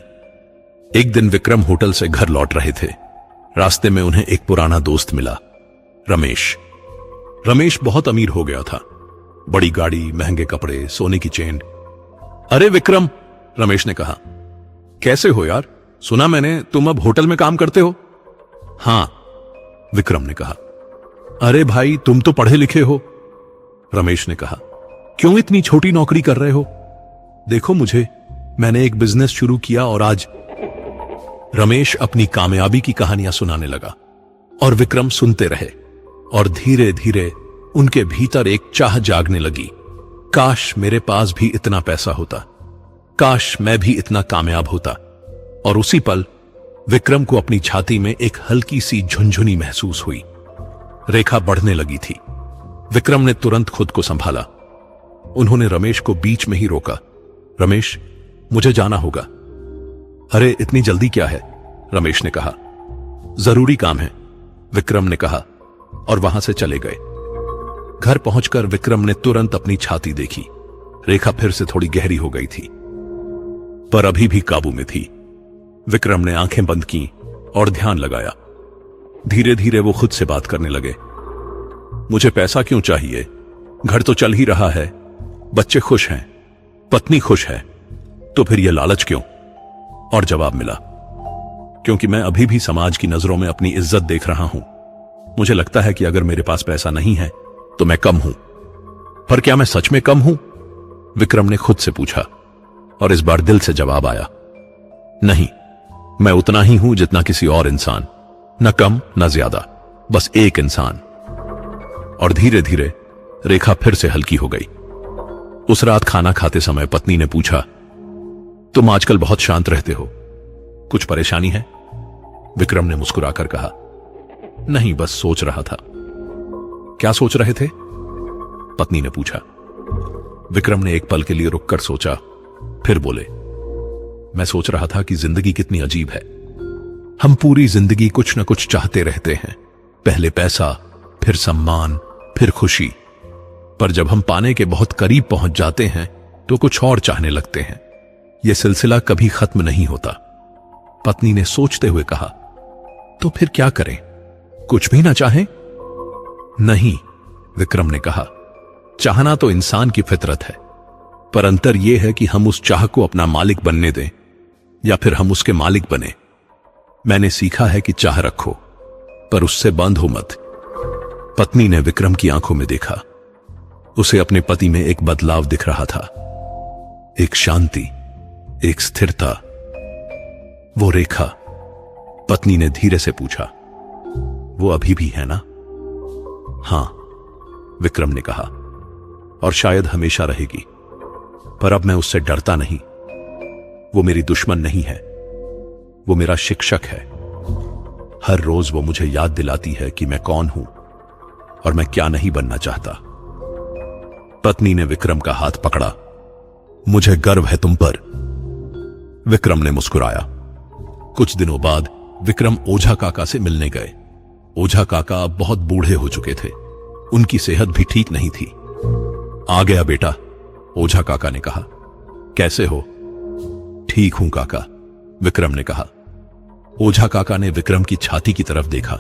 A: एक दिन विक्रम होटल से घर लौट रहे थे। रास्ते में उन्हें एक पुराना दोस्त मिला, रमेश। रमेश बहुत अमीर हो गया था, बड़ी गाड़ी, महंगे कपड़े, सोने की चेन। अरे विक्रम, रमेश ने कहा, कैसे हो यार? सुना मैंने तुम अब होटल में काम करते हो। हां, विक्रम ने कहा। अरे भाई, तुम तो पढ़े लिखे हो, रमेश ने कहा। क्यों इतनी छोटी नौकरी कर रहे हो? देखो मुझे, मैंने एक बिजनेस शुरू किया और आज। रमेश अपनी कामयाबी की कहानियां सुनाने लगा और विक्रम सुनते रहे। और धीरे धीरे उनके भीतर एक चाह जागने लगी। काश मेरे पास भी इतना पैसा होता, काश मैं भी इतना कामयाब होता। और उसी पल विक्रम को अपनी छाती में एक हल्की सी झुनझुनी महसूस हुई। रेखा बढ़ने लगी थी। विक्रम ने तुरंत खुद को संभाला। उन्होंने रमेश को बीच में ही रोका। रमेश, मुझे जाना होगा। अरे इतनी जल्दी क्या है? रमेश ने कहा। जरूरी काम है, विक्रम ने कहा और वहां से चले गए। घर पहुंचकर विक्रम ने तुरंत अपनी छाती देखी। रेखा फिर से थोड़ी गहरी हो गई थी, पर अभी भी काबू में थी। विक्रम ने आंखें बंद की और ध्यान लगाया। धीरे धीरे वो खुद से बात करने लगे। मुझे पैसा क्यों चाहिए? घर तो चल ही रहा है, बच्चे खुश हैं, पत्नी खुश है, तो फिर यह लालच क्यों? और जवाब मिला, क्योंकि मैं अभी भी समाज की नजरों में अपनी इज्जत देख रहा हूं। मुझे लगता है कि अगर मेरे पास पैसा नहीं है तो मैं कम हूं। पर क्या मैं सच में कम हूं? विक्रम ने खुद से पूछा और इस बार दिल से जवाब आया, नहीं, मैं उतना ही हूं जितना किसी और इंसान, न कम न ज्यादा, बस एक इंसान। और धीरे धीरे रेखा फिर से हल्की हो गई। उस रात खाना खाते समय पत्नी ने पूछा, तुम आजकल बहुत शांत रहते हो, कुछ परेशानी है? विक्रम ने मुस्कुराकर कहा, नहीं, बस सोच रहा था। क्या सोच रहे थे? पत्नी ने पूछा। विक्रम ने एक पल के लिए रुककर सोचा, फिर बोले, मैं सोच रहा था कि जिंदगी कितनी अजीब है। हम पूरी जिंदगी कुछ न कुछ चाहते रहते हैं, पहले पैसा, फिर सम्मान, फिर खुशी। पर जब हम पाने के बहुत करीब पहुंच जाते हैं तो कुछ और चाहने लगते हैं। यह सिलसिला कभी खत्म नहीं होता। पत्नी ने सोचते हुए कहा, तो फिर क्या करें? कुछ भी ना चाहें? नहीं, विक्रम ने कहा, चाहना तो इंसान की फितरत है, पर अंतर यह है कि हम उस चाह को अपना मालिक बनने दें या फिर हम उसके मालिक बने। मैंने सीखा है कि चाह रखो, पर उससे बंध हो मत। पत्नी ने विक्रम की आंखों में देखा। उसे अपने पति में एक बदलाव दिख रहा था, एक शांति, एक स्थिरता। वो रेखा? पत्नी ने धीरे से पूछा। वो अभी भी है ना? हां, विक्रम ने कहा, और शायद हमेशा रहेगी। पर अब मैं उससे डरता नहीं। वो मेरी दुश्मन नहीं है, वो मेरा शिक्षक है। हर रोज वो मुझे याद दिलाती है कि मैं कौन हूं और मैं क्या नहीं बनना चाहता। पत्नी ने विक्रम का हाथ पकड़ा। मुझे गर्व है तुम पर। विक्रम ने मुस्कुराया। कुछ दिनों बाद विक्रम ओझा काका से मिलने गए। ओझा काका अब बहुत बूढ़े हो चुके थे। उनकी सेहत भी ठीक नहीं थी। आ गया बेटा, ओझा काका ने कहा। कैसे हो? ठीक हूं काका, विक्रम ने कहा। ओझा काका ने विक्रम की छाती की तरफ देखा।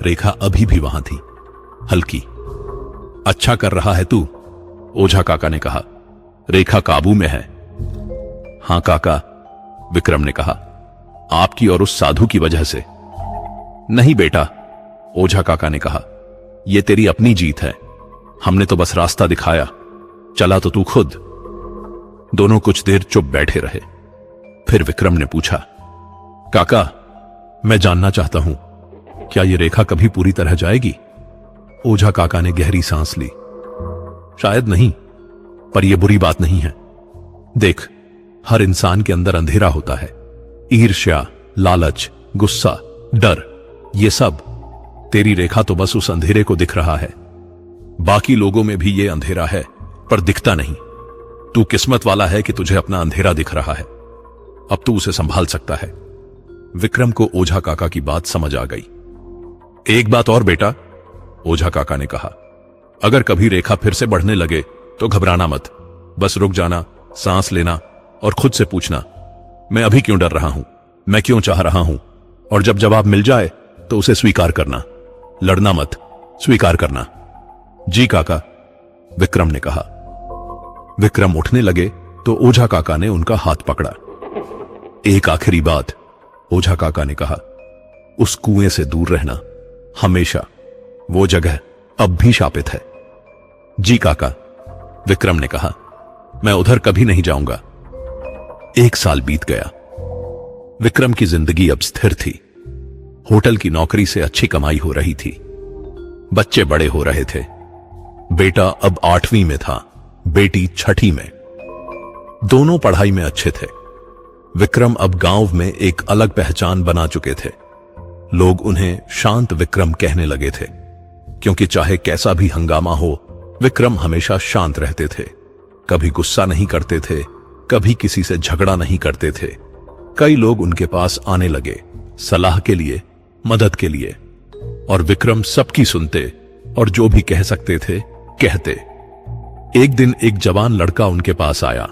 A: रेखा अभी भी वहां थी, हल्की। अच्छा कर रहा है तू, ओझा काका ने कहा। रेखा काबू में है। हां काका, विक्रम ने कहा, आपकी और उस साधु की वजह से। नहीं बेटा, ओझा काका ने कहा, यह तेरी अपनी जीत है। हमने तो बस रास्ता दिखाया, चला तो तू खुद। दोनों कुछ देर चुप बैठे रहे। फिर विक्रम ने पूछा, काका, मैं जानना चाहता हूं, क्या यह रेखा कभी पूरी तरह जाएगी? ओझा काका ने गहरी सांस ली। शायद नहीं, पर यह बुरी बात नहीं है। देख, हर इंसान के अंदर अंधेरा होता है। ईर्ष्या, लालच, गुस्सा, डर, ये सब। तेरी रेखा तो बस उस अंधेरे को दिख रहा है। बाकी लोगों में भी यह अंधेरा है, पर दिखता नहीं। तू किस्मत वाला है कि तुझे अपना अंधेरा दिख रहा है। अब तू उसे संभाल सकता है। विक्रम को ओझा काका की बात समझ आ गई। एक बात और बेटा, ओझा काका ने कहा, अगर कभी रेखा फिर से बढ़ने लगे तो घबराना मत। बस रुक जाना, सांस लेना और खुद से पूछना, मैं अभी क्यों डर रहा हूं, मैं क्यों चाह रहा हूं? और जब जवाब मिल जाए तो उसे स्वीकार करना। लड़ना मत, स्वीकार करना। जी काका, विक्रम ने कहा। विक्रम उठने लगे तो ओझा काका ने उनका हाथ पकड़ा। एक आखिरी बात, ओझा काका ने कहा, उस कुएं से दूर रहना, हमेशा। वो जगह अब भी शापित है। जी काका, विक्रम ने कहा, मैं उधर कभी नहीं जाऊंगा। 1 साल बीत गया। विक्रम की जिंदगी अब स्थिर थी। होटल की नौकरी से अच्छी कमाई हो रही थी। बच्चे बड़े हो रहे थे। बेटा अब 8वीं में था, बेटी 6ठी में। दोनों पढ़ाई में अच्छे थे। विक्रम अब गांव में एक अलग पहचान बना चुके थे। लोग उन्हें शांत विक्रम कहने लगे थे, क्योंकि चाहे कैसा भी हंगामा हो, विक्रम हमेशा शांत रहते थे। कभी गुस्सा नहीं करते थे, कभी किसी से झगड़ा नहीं करते थे। कई लोग उनके पास आने लगे, सलाह के लिए, मदद के लिए, और विक्रम सबकी सुनते और जो भी कह सकते थे कहते। एक दिन एक जवान लड़का उनके पास आया।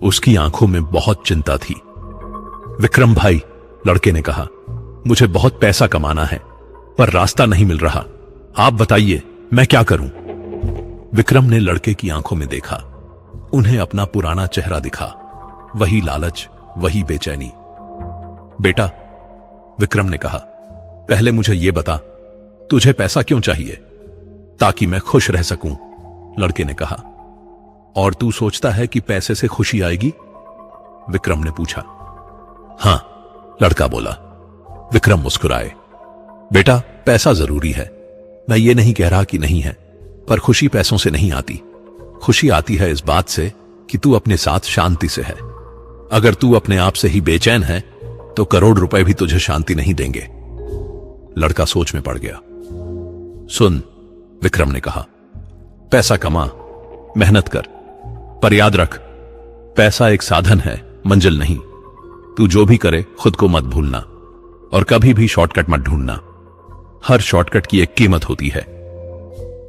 A: उसकी आंखों में बहुत चिंता थी। विक्रम भाई, लड़के ने कहा, मुझे बहुत पैसा कमाना है, पर रास्ता नहीं मिल रहा। आप बताइए मैं क्या करूं? विक्रम ने लड़के की आंखों में देखा। उन्हें अपना पुराना चेहरा दिखा, वही लालच, वही बेचैनी। बेटा, विक्रम ने कहा, पहले मुझे यह बता, तुझे पैसा क्यों चाहिए? ताकि मैं खुश रह सकूं, लड़के ने कहा। और तू सोचता है कि पैसे से खुशी आएगी? विक्रम ने पूछा। हां, लड़का बोला। विक्रम मुस्कुराए। बेटा, पैसा जरूरी है, मैं ये नहीं कह रहा कि नहीं है, पर खुशी पैसों से नहीं आती। खुशी आती है इस बात से कि तू अपने साथ शांति से है। अगर तू अपने आप से ही बेचैन है तो करोड़ रुपए भी तुझे शांति नहीं देंगे। लड़का सोच में पड़ गया। सुन, विक्रम ने कहा, पैसा कमा, मेहनत कर, पर याद रख, पैसा एक साधन है, मंजिल नहीं। तू जो भी करे खुद को मत भूलना, और कभी भी शॉर्टकट मत ढूंढना। हर शॉर्टकट की एक कीमत होती है।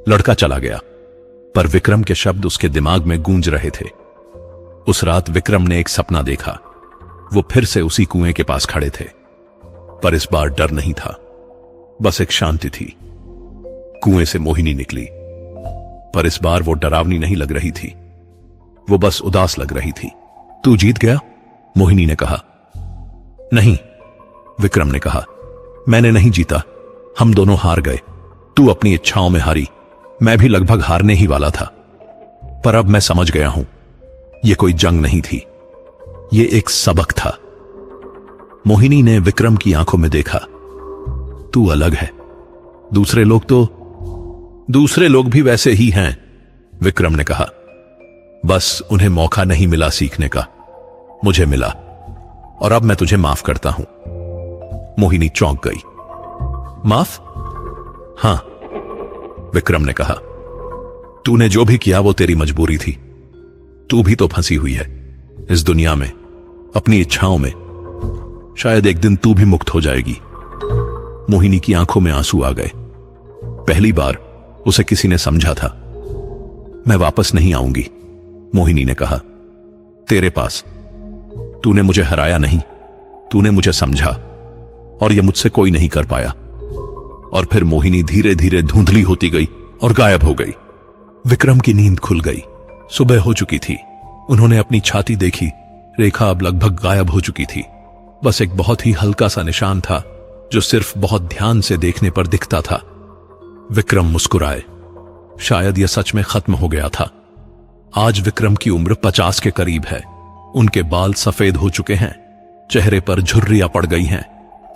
A: लड़का चला गया, पर विक्रम के शब्द उसके दिमाग में गूंज रहे थे। उस रात विक्रम ने एक सपना देखा। वो फिर से उसी कुएं के पास खड़े थे, पर इस बार डर नहीं था, बस एक शांति थी। कुएं से मोहिनी निकली, पर इस बार वो डरावनी नहीं लग रही थी, वो बस उदास लग रही थी। तू जीत गया? मोहिनी ने कहा। नहीं, विक्रम ने कहा, मैंने नहीं जीता, हम दोनों हार गए। तू अपनी इच्छाओं में हारी, मैं भी लगभग हारने ही वाला था, पर अब मैं समझ गया हूं, यह कोई जंग नहीं थी, यह एक सबक था। मोहिनी ने विक्रम की आंखों में देखा। तू अलग है, दूसरे लोग भी वैसे ही हैं, विक्रम ने कहा। बस उन्हें मौका नहीं मिला सीखने का, मुझे मिला, और अब मैं तुझे माफ करता हूं। मोहिनी चौंक गई। माफ? हां, विक्रम ने कहा। तूने जो भी किया वो तेरी मजबूरी थी। तू भी तो फंसी हुई है इस दुनिया में, अपनी इच्छाओं में। शायद एक दिन तू भी मुक्त हो जाएगी। मोहिनी की आंखों में आंसू आ गए। पहली बार उसे किसी ने समझा था। मैं वापस नहीं आऊंगी, मोहिनी ने कहा, तेरे पास। तूने मुझे हराया नहीं, तूने मुझे समझा, और यह मुझसे कोई नहीं कर पाया। और फिर मोहिनी धीरे धीरे धुंधली होती गई और गायब हो गई। विक्रम की नींद खुल गई। सुबह हो चुकी थी। उन्होंने अपनी छाती देखी, रेखा अब लगभग गायब हो चुकी थी। बस एक बहुत ही हल्का सा निशान था जो सिर्फ बहुत ध्यान से देखने पर दिखता था। विक्रम मुस्कुराए। शायद यह सच में खत्म हो गया था। आज विक्रम की उम्र 50 के करीब है। उनके बाल सफेद हो चुके हैं, चेहरे पर झुर्रियां पड़ गई हैं,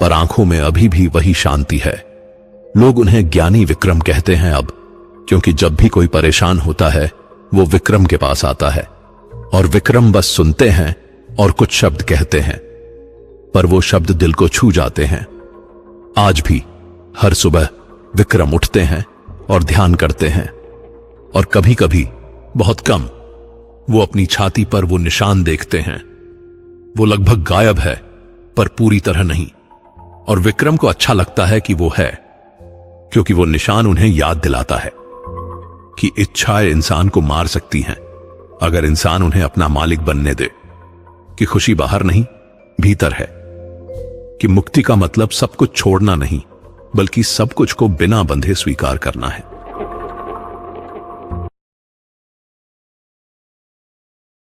A: पर आंखों में अभी भी वही शांति है। लोग उन्हें ज्ञानी विक्रम कहते हैं अब, क्योंकि जब भी कोई परेशान होता है वो विक्रम के पास आता है, और विक्रम बस सुनते हैं और कुछ शब्द कहते हैं, पर वो शब्द दिल को छू जाते हैं। आज भी हर सुबह विक्रम उठते हैं और ध्यान करते हैं, और कभी कभी, बहुत कम, वो अपनी छाती पर वो निशान देखते हैं। वो लगभग गायब है, पर पूरी तरह नहीं, और विक्रम को अच्छा लगता है कि वो है, क्योंकि वो निशान उन्हें याद दिलाता है कि इच्छाएं इंसान को मार सकती हैं अगर इंसान उन्हें अपना मालिक बनने दे, कि खुशी बाहर नहीं, भीतर है, कि मुक्ति का मतलब सब कुछ छोड़ना नहीं, बल्कि सब कुछ को बिना बंधे स्वीकार करना है।